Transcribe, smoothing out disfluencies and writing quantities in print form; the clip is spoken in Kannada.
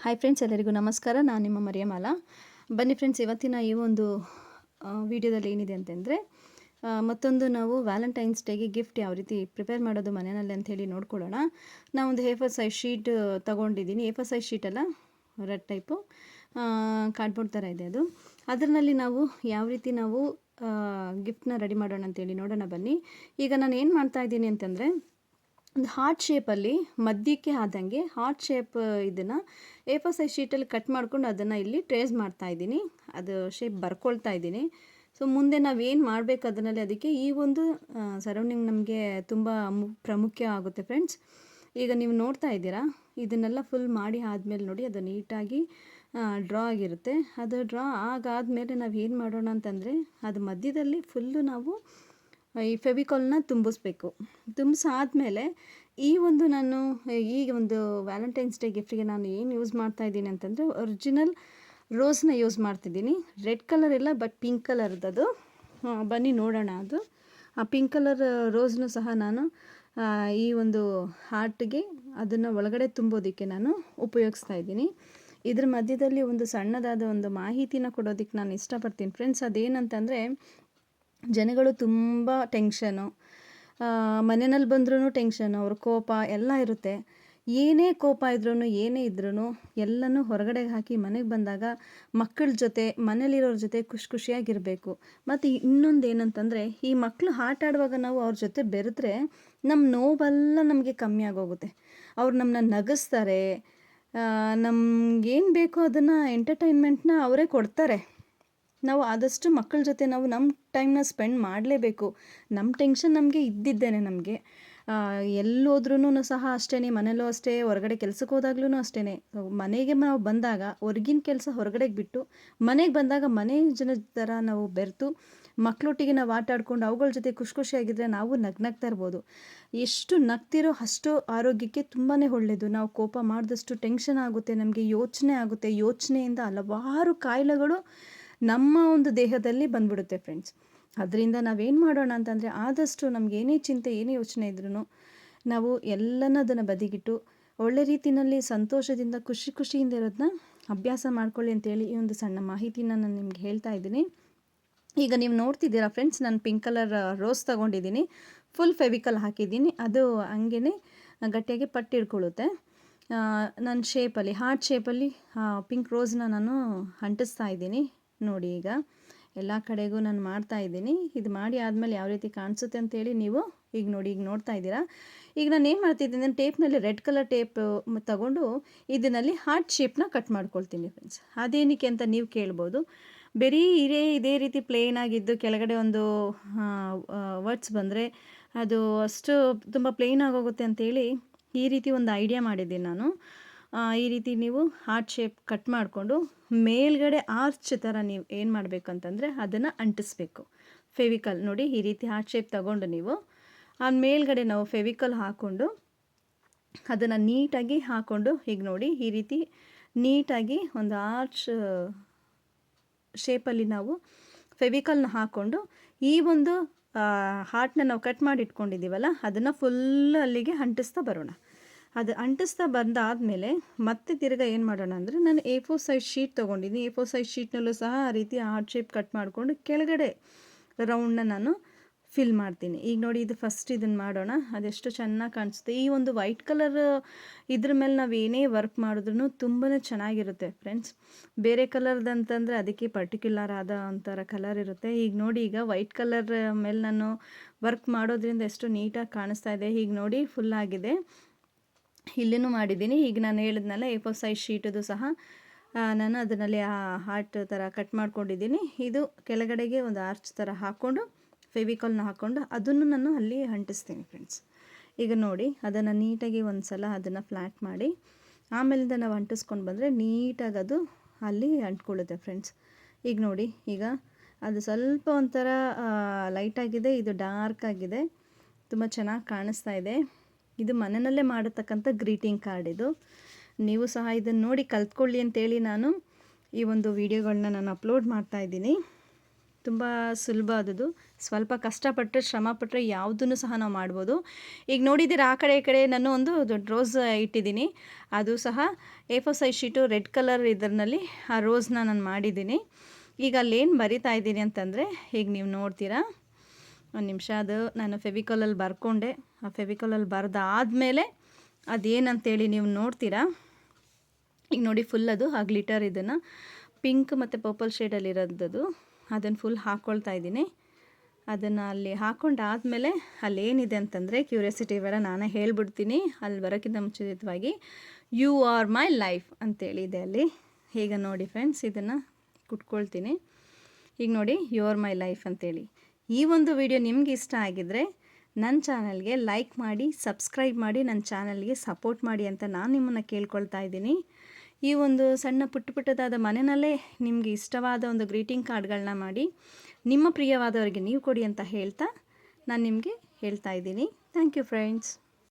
ಹಾಯ್ ಫ್ರೆಂಡ್ಸ್, ಎಲ್ಲರಿಗೂ ನಮಸ್ಕಾರ. ನಾನು ನಿಮ್ಮ ಮರಿಯಮಾಲ. ಬನ್ನಿ ಫ್ರೆಂಡ್ಸ್, ಇವತ್ತಿನ ಈ ಒಂದು ವಿಡಿಯೋದಲ್ಲಿ ಏನಿದೆ ಅಂತಂದರೆ, ಮತ್ತೊಂದು ನಾವು ವ್ಯಾಲೆಂಟೈನ್ಸ್ ಡೇಗೆ ಗಿಫ್ಟ್ ಯಾವ ರೀತಿ ಪ್ರಿಪೇರ್ ಮಾಡೋದು ಮನೆಯಲ್ಲಿ ಅಂಥೇಳಿ ನೋಡ್ಕೊಳ್ಳೋಣ. ನಾವೊಂದು A4 ಸೈಜ್ ಶೀಟ್ ತೊಗೊಂಡಿದ್ದೀನಿ. A4 ಸೈಜ್ ಶೀಟ್ ಅಲ್ಲ, ರೆಡ್ ಟೈಪು ಕಾರ್ಡ್ಬೋರ್ಡ್ ಥರ ಇದೆ ಅದು. ಅದರಲ್ಲಿ ನಾವು ಯಾವ ರೀತಿ ನಾವು ಗಿಫ್ಟ್ನ ರೆಡಿ ಮಾಡೋಣ ಅಂತೇಳಿ ನೋಡೋಣ ಬನ್ನಿ. ಈಗ ನಾನು ಏನು ಮಾಡ್ತಾಯಿದ್ದೀನಿ ಅಂತಂದರೆ, ಒಂದು ಹಾರ್ಟ್ ಶೇಪಲ್ಲಿ ಮಧ್ಯಕ್ಕೆ ಆದಂಗೆ ಹಾರ್ಟ್ ಶೇಪ್ ಇದನ್ನು A4 ಸೈಜ್ ಶೀಟಲ್ಲಿ ಕಟ್ ಮಾಡ್ಕೊಂಡು ಅದನ್ನು ಇಲ್ಲಿ ಟ್ರೇಸ್ ಮಾಡ್ತಾಯಿದ್ದೀನಿ. ಅದು ಶೇಪ್ ಬರ್ಕೊಳ್ತಾ ಇದ್ದೀನಿ. ಸೊ ಮುಂದೆ ನಾವೇನು ಮಾಡಬೇಕು ಅದರಲ್ಲಿ, ಅದಕ್ಕೆ ಈ ಒಂದು ಸರೌಂಡಿಂಗ್ ನಮಗೆ ತುಂಬ ಪ್ರಾಮುಖ್ಯ ಆಗುತ್ತೆ ಫ್ರೆಂಡ್ಸ್. ಈಗ ನೀವು ನೋಡ್ತಾ ಇದ್ದೀರಾ, ಇದನ್ನೆಲ್ಲ ಫುಲ್ ಮಾಡಿ ಆದಮೇಲೆ ನೋಡಿ ಅದು ನೀಟಾಗಿ ಡ್ರಾ ಆಗಿರುತ್ತೆ. ಅದು ಡ್ರಾ ಆಗಾದಮೇಲೆ ನಾವು ಏನು ಮಾಡೋಣ ಅಂತಂದರೆ, ಅದು ಮಧ್ಯದಲ್ಲಿ ಫುಲ್ಲು ನಾವು ಈ ಫೆವಿಕಾಲ್ನ ತುಂಬಿಸ್ಬೇಕು. ತುಂಬಿಸಾದ್ಮೇಲೆ ಈ ಒಂದು ನಾನು ಈ ಒಂದು ವ್ಯಾಲೆಂಟೈನ್ಸ್ ಡೇ ಗಿಫ್ಟಿಗೆ ನಾನು ಏನು ಯೂಸ್ ಮಾಡ್ತಾಯಿದ್ದೀನಿ ಅಂತಂದರೆ, ಒರಿಜಿನಲ್ ರೋಸ್ನ ಯೂಸ್ ಮಾಡ್ತಿದ್ದೀನಿ. ರೆಡ್ ಕಲರ್ ಇಲ್ಲ, ಬಟ್ ಪಿಂಕ್ ಕಲರ್ದದು. ಬನ್ನಿ ನೋಡೋಣ. ಅದು ಆ ಪಿಂಕ್ ಕಲರ್ ರೋಸ್ನು ಸಹ ನಾನು ಈ ಒಂದು ಹಾರ್ಟ್ಗೆ ಅದನ್ನು ಒಳಗಡೆ ತುಂಬೋದಕ್ಕೆ ನಾನು ಉಪಯೋಗಿಸ್ತಾ ಇದ್ದೀನಿ. ಇದ್ರ ಮಧ್ಯದಲ್ಲಿ ಒಂದು ಸಣ್ಣದಾದ ಒಂದು ಮಾಹಿತಿನ ಕೊಡೋದಕ್ಕೆ ನಾನು ಇಷ್ಟಪಡ್ತೀನಿ ಫ್ರೆಂಡ್ಸ್. ಅದೇನಂತಂದರೆ, ಜನಗಳು ತುಂಬ ಟೆನ್ಷನು, ಮನೆಯಲ್ಲಿ ಬಂದ್ರೂ ಟೆನ್ಷನು, ಅವ್ರ ಕೋಪ ಎಲ್ಲ ಇರುತ್ತೆ. ಏನೇ ಕೋಪ ಇದ್ರೂ ಏನೇ ಇದ್ರೂ ಎಲ್ಲನೂ ಹೊರಗಡೆಗೆ ಹಾಕಿ ಮನೆಗೆ ಬಂದಾಗ ಮಕ್ಕಳ ಜೊತೆ, ಮನೇಲಿರೋರ ಜೊತೆ ಖುಷಿಯಾಗಿರಬೇಕು. ಮತ್ತು ಇನ್ನೊಂದು ಏನಂತಂದರೆ, ಈ ಮಕ್ಕಳು ಆಟ ಆಡುವಾಗ ನಾವು ಅವ್ರ ಜೊತೆ ಬೆರೆದ್ರೆ ನಮ್ಮ ನೋವೆಲ್ಲ ನಮಗೆ ಕಮ್ಮಿ ಆಗೋಗುತ್ತೆ. ಅವ್ರು ನಮ್ಮನ್ನ ನಗಿಸ್ತಾರೆ, ನಮಗೇನು ಬೇಕೋ ಅದನ್ನು ಎಂಟರ್ಟೈನ್ಮೆಂಟ್ನ ಅವರೇ ಕೊಡ್ತಾರೆ. ನಾವು ಆದಷ್ಟು ಮಕ್ಕಳ ಜೊತೆ ನಾವು ನಮ್ಮ ಟೈಮ್ನ ಸ್ಪೆಂಡ್ ಮಾಡಲೇಬೇಕು. ನಮ್ಮ ಟೆನ್ಷನ್ ನಮಗೆ ಇದ್ದಿದ್ದೇನೆ. ನಮಗೆ ಎಲ್ಲೋದ್ರೂ ಸಹ ಅಷ್ಟೇ, ಮನೇಲೂ ಅಷ್ಟೇ, ಹೊರಗಡೆ ಕೆಲ್ಸಕ್ಕೆ ಹೋದಾಗ್ಲೂ ಅಷ್ಟೇ. ಮನೆಗೆ ನಾವು ಬಂದಾಗ ಹೊರಗಿನ ಕೆಲಸ ಹೊರಗಡೆಗೆ ಬಿಟ್ಟು ಮನೆಗೆ ಬಂದಾಗ ಮನೆ ಜನ ಥರ ನಾವು ಬೆರೆತು ಮಕ್ಕಳೊಟ್ಟಿಗೆ ನಾವು ಆಟ ಆಡ್ಕೊಂಡು ಅವುಗಳ ಜೊತೆ ಖುಷಿಯಾಗಿದ್ದರೆ ನಾವು ನಗ್ನಗ್ತಾ ಇರ್ಬೋದು. ಎಷ್ಟು ನಗ್ತಿರೋ ಅಷ್ಟು ಆರೋಗ್ಯಕ್ಕೆ ತುಂಬಾ ಒಳ್ಳೆಯದು. ನಾವು ಕೋಪ ಮಾಡಿದಷ್ಟು ಟೆನ್ಷನ್ ಆಗುತ್ತೆ, ನಮಗೆ ಯೋಚನೆ ಆಗುತ್ತೆ. ಯೋಚನೆಯಿಂದ ಹಲವಾರು ಕಾಯಿಲೆಗಳು ನಮ್ಮ ಒಂದು ದೇಹದಲ್ಲಿ ಬಂದ್ಬಿಡುತ್ತೆ ಫ್ರೆಂಡ್ಸ್. ಅದರಿಂದ ನಾವೇನು ಮಾಡೋಣ ಅಂತಂದರೆ, ಆದಷ್ಟು ನಮ್ಗೆ ಏನೇ ಚಿಂತೆ, ಏನೇ ಯೋಚನೆ ಇದ್ರೂ ನಾವು ಎಲ್ಲನದನ್ನು ಬದಿಗಿಟ್ಟು ಒಳ್ಳೆ ರೀತಿಯಲ್ಲಿ ಸಂತೋಷದಿಂದ ಖುಷಿಯಿಂದ ಇರೋದನ್ನ ಅಭ್ಯಾಸ ಮಾಡ್ಕೊಳ್ಳಿ ಅಂತೇಳಿ ಈ ಒಂದು ಸಣ್ಣ ಮಾಹಿತಿನ ನಾನು ನಿಮ್ಗೆ ಹೇಳ್ತಾ ಇದ್ದೀನಿ. ಈಗ ನೀವು ನೋಡ್ತಿದ್ದೀರಾ ಫ್ರೆಂಡ್ಸ್, ನಾನು ಪಿಂಕ್ ಕಲರ್ ರೋಸ್ ತೊಗೊಂಡಿದ್ದೀನಿ. ಫುಲ್ ಫೆವಿಕಲ್ ಹಾಕಿದ್ದೀನಿ. ಅದು ಹಂಗೇ ಗಟ್ಟಿಯಾಗಿ ಪಟ್ಟಿಡ್ಕೊಳ್ಳುತ್ತೆ. ನನ್ನ ಶೇಪಲ್ಲಿ, ಹಾರ್ಟ್ ಶೇಪಲ್ಲಿ ಪಿಂಕ್ ರೋಸ್ನ ನಾನು ಅಂಟಿಸ್ತಾ ಇದ್ದೀನಿ. ನೋಡಿ, ಈಗ ಎಲ್ಲ ಕಡೆಗೂ ನಾನು ಮಾಡ್ತಾ ಇದ್ದೀನಿ. ಇದು ಮಾಡಿ ಆದಮೇಲೆ ಯಾವ ರೀತಿ ಕಾಣಿಸುತ್ತೆ ಅಂತೇಳಿ ನೀವು ಈಗ ನೋಡಿ, ಈಗ ನೋಡ್ತಾ ಇದ್ದೀರಾ. ಈಗ ನಾನು ಏನು ಮಾಡ್ತಿದ್ದೀನಿ ಅಂದರೆ, ಟೇಪ್ನಲ್ಲಿ ರೆಡ್ ಕಲರ್ ಟೇಪ್ ತಗೊಂಡು ಇದರಲ್ಲಿ ಹಾರ್ಟ್ ಶೇಪ್ನ ಕಟ್ ಮಾಡ್ಕೊಳ್ತೀನಿ ಫ್ರೆಂಡ್ಸ್. ಅದೇನಕ್ಕೆ ಅಂತ ನೀವು ಕೇಳ್ಬೋದು. ಬರೀ ಇದೇ ರೀತಿ ಪ್ಲೇನ್ ಆಗಿದ್ದು ಕೆಳಗಡೆ ಒಂದು ವರ್ಡ್ಸ್ ಬಂದರೆ ಅದು ಅಷ್ಟು ತುಂಬ ಪ್ಲೇನ್ ಆಗೋಗುತ್ತೆ ಅಂತೇಳಿ ಈ ರೀತಿ ಒಂದು ಐಡಿಯಾ ಮಾಡಿದ್ದೀನಿ ನಾನು. ಈ ರೀತಿ ನೀವು ಹಾರ್ಟ್ ಶೇಪ್ ಕಟ್ ಮಾಡಿಕೊಂಡು ಮೇಲ್ಗಡೆ ಆರ್ಚ್ ಥರ ನೀವು ಏನು ಮಾಡಬೇಕಂತಂದರೆ ಅದನ್ನು ಅಂಟಿಸ್ಬೇಕು. ಫೆವಿಕಲ್ ನೋಡಿ, ಈ ರೀತಿ ಹಾರ್ಟ್ ಶೇಪ್ ತಗೊಂಡು ನೀವು ಆ ಮೇಲ್ಗಡೆ ನಾವು ಫೆವಿಕಲ್ ಹಾಕ್ಕೊಂಡು ಅದನ್ನು ನೀಟಾಗಿ ಹಾಕ್ಕೊಂಡು, ಈಗ ನೋಡಿ ಈ ರೀತಿ ನೀಟಾಗಿ ಒಂದು ಆರ್ಚ್ ಶೇಪಲ್ಲಿ ನಾವು ಫೆವಿಕಲ್ನ ಹಾಕ್ಕೊಂಡು ಈ ಒಂದು ಹಾರ್ಟ್ನ ನಾವು ಕಟ್ ಮಾಡಿ ಇಟ್ಕೊಂಡಿದ್ದೀವಲ್ಲ ಅದನ್ನು ಫುಲ್ ಅಲ್ಲಿಗೆ ಅಂಟಿಸ್ತಾ ಬರೋಣ. ಅದು ಅಂಟಿಸ್ತಾ ಬಂದಾದಮೇಲೆ ಮತ್ತೆ ತಿರ್ಗಾ ಏನು ಮಾಡೋಣ ಅಂದರೆ, ನಾನು A4 ಸೈಜ್ ಶೀಟ್ ತೊಗೊಂಡಿದ್ದೀನಿ. A4 ಸೈಜ್ ಶೀಟ್ನಲ್ಲೂ ಸಹ ಆ ರೀತಿ ಹಾರ್ಟ್ ಶೇಪ್ ಕಟ್ ಮಾಡಿಕೊಂಡು ಕೆಳಗಡೆ ರೌಂಡನ್ನ ನಾನು ಫಿಲ್ ಮಾಡ್ತೀನಿ. ಈಗ ನೋಡಿ, ಇದು ಫಸ್ಟ್ ಇದನ್ನು ಮಾಡೋಣ. ಅದೆಷ್ಟು ಚೆನ್ನಾಗಿ ಕಾಣಿಸುತ್ತೆ. ಈ ಒಂದು ವೈಟ್ ಕಲರ್ ಇದ್ರ ಮೇಲೆ ನಾವು ಏನೇ ವರ್ಕ್ ಮಾಡಿದ್ರೂ ತುಂಬಾ ಚೆನ್ನಾಗಿರುತ್ತೆ ಫ್ರೆಂಡ್ಸ್. ಬೇರೆ ಕಲರ್ದಂತಂದರೆ ಅದಕ್ಕೆ ಪರ್ಟಿಕ್ಯುಲರ್ ಆದ ಒಂಥರ ಕಲರ್ ಇರುತ್ತೆ. ಈಗ ನೋಡಿ, ಈಗ ವೈಟ್ ಕಲರ್ ಮೇಲೆ ನಾನು ವರ್ಕ್ ಮಾಡೋದ್ರಿಂದ ಎಷ್ಟು ನೀಟಾಗಿ ಕಾಣಿಸ್ತಾ ಇದೆ. ಈಗ ನೋಡಿ, ಫುಲ್ ಆಗಿದೆ. ಇಲ್ಲಿನೂ ಮಾಡಿದ್ದೀನಿ. ಈಗ ನಾನು ಹೇಳಿದ್ನಲ್ಲ, A4 ಸೈಜ್ ಶೀಟದು ಸಹ ನಾನು ಅದರಲ್ಲಿ ಹಾರ್ಟ್ ಥರ ಕಟ್ ಮಾಡ್ಕೊಂಡಿದ್ದೀನಿ. ಇದು ಕೆಳಗಡೆಗೆ ಒಂದು ಆರ್ಚ್ ಥರ ಹಾಕ್ಕೊಂಡು ಫೆವಿಕಾಲ್ನ ಹಾಕ್ಕೊಂಡು ಅದನ್ನು ನಾನು ಅಲ್ಲಿ ಅಂಟಿಸ್ತೀನಿ ಫ್ರೆಂಡ್ಸ್. ಈಗ ನೋಡಿ, ಅದನ್ನು ನೀಟಾಗಿ ಒಂದು ಸಲ ಅದನ್ನು ಫ್ಲ್ಯಾಟ್ ಮಾಡಿ ಆಮೇಲಿಂದ ನಾವು ಅಂಟಿಸ್ಕೊಂಡು ಬಂದರೆ ನೀಟಾಗಿ ಅದು ಅಲ್ಲಿ ಅಂಟ್ಕೊಳ್ಳುತ್ತೆ ಫ್ರೆಂಡ್ಸ್. ಈಗ ನೋಡಿ, ಈಗ ಅದು ಸ್ವಲ್ಪ ಒಂಥರ ಲೈಟಾಗಿದೆ, ಇದು ಡಾರ್ಕ್ ಆಗಿದೆ, ತುಂಬ ಚೆನ್ನಾಗಿ ಕಾಣಿಸ್ತಾ ಇದೆ. ಇದು ಮನೆಯಲ್ಲೇ ಮಾಡತಕ್ಕಂಥ ಗ್ರೀಟಿಂಗ್ ಕಾರ್ಡ್. ಇದು ನೀವು ಸಹ ಇದನ್ನು ನೋಡಿ ಕಲ್ತ್ಕೊಳ್ಳಿ ಅಂತೇಳಿ ನಾನು ಈ ಒಂದು ವಿಡಿಯೋಗಳನ್ನ ನಾನು ಅಪ್ಲೋಡ್ ಮಾಡ್ತಾಯಿದ್ದೀನಿ. ತುಂಬ ಸುಲಭ ಅದದು. ಸ್ವಲ್ಪ ಕಷ್ಟಪಟ್ಟರೆ, ಶ್ರಮಪಟ್ಟರೆ ಯಾವುದನ್ನು ಸಹ ನಾವು ಮಾಡ್ಬೋದು. ಈಗ ನೋಡಿದ್ದೀರಾ ಆ ಕಡೆ ಈ ಕಡೆ ನಾನು ಒಂದು ದೊಡ್ಡ ರೋಸ್ ಇಟ್ಟಿದ್ದೀನಿ. ಅದು ಸಹ A4 size sheet red colour ಇದರಲ್ಲಿ ಆ ರೋಸ್ನ ನಾನು ಮಾಡಿದ್ದೀನಿ. ಈಗ ಅಲ್ಲೇನು ಬರಿತಾ ಇದ್ದೀನಿ ಅಂತಂದರೆ, ಈಗ ನೀವು ನೋಡ್ತೀರಾ, ಒಂದು ನಿಮಿಷ, ಅದು ನಾನು ಫೆವಿಕಾಲಲ್ಲಿ ಬರ್ಕೊಂಡೆ. ಆ ಫೆವಿಕಾಲಲ್ಲಿ ಬರೆದಾದ್ಮೇಲೆ ಅದೇನಂತೇಳಿ ನೀವು ನೋಡ್ತೀರಾ. ಈಗ ನೋಡಿ ಫುಲ್ ಅದು ಆ ಗ್ಲಿಟರ್ ಇದನ್ನು ಪಿಂಕ್ ಮತ್ತು ಪರ್ಪಲ್ ಶೇಡಲ್ಲಿರೋದು ಅದನ್ನು ಫುಲ್ ಹಾಕ್ಕೊಳ್ತಾ ಇದ್ದೀನಿ. ಅದನ್ನು ಅಲ್ಲಿ ಹಾಕ್ಕೊಂಡಾದಮೇಲೆ ಅಲ್ಲೇನಿದೆ ಅಂತಂದರೆ, ಕ್ಯೂರಿಯಾಸಿಟಿ ಬೇಡ, ನಾನೇ ಹೇಳ್ಬಿಡ್ತೀನಿ ಅಲ್ಲಿ ಬರೋಕ್ಕಿಂತ ಮುಂಚಿತವಾಗಿ, ಯು ಆರ್ ಮೈ ಲೈಫ್ ಅಂತೇಳಿದೆ ಅಲ್ಲಿ. ಈಗ ನೋಡಿ ಫ್ರೆಂಡ್ಸ್, ಇದನ್ನು ಕುಟ್ಕೊಳ್ತೀನಿ. ಈಗ ನೋಡಿ, ಯು ಆರ್ ಮೈ ಲೈಫ್ ಅಂತೇಳಿ. ಈ ಒಂದು ವಿಡಿಯೋ ನಿಮ್ಗೆ ಇಷ್ಟ ಆಗಿದ್ದರೆ ನನ್ನ ಚಾನಲ್ಗೆ ಲೈಕ್ ಮಾಡಿ, ಸಬ್ಸ್ಕ್ರೈಬ್ ಮಾಡಿ, ನನ್ನ ಚಾನಲ್ಗೆ ಸಪೋರ್ಟ್ ಮಾಡಿ ಅಂತ ನಾನು ನಿಮ್ಮನ್ನು ಕೇಳ್ಕೊಳ್ತಾ ಇದ್ದೀನಿ. ಈ ಒಂದು ಸಣ್ಣ ಪುಟ್ಟದಾದ ಮನೆಯಲ್ಲೇ ನಿಮಗೆ ಇಷ್ಟವಾದ ಒಂದು ಗ್ರೀಟಿಂಗ್ ಕಾರ್ಡ್ಗಳನ್ನ ಮಾಡಿ ನಿಮ್ಮ ಪ್ರಿಯವಾದವರಿಗೆ ನೀವು ಕೊಡಿ ಅಂತ ಹೇಳ್ತಾ ನಾನು ನಿಮಗೆ ಹೇಳ್ತಾ ಇದ್ದೀನಿ. Thank you friends.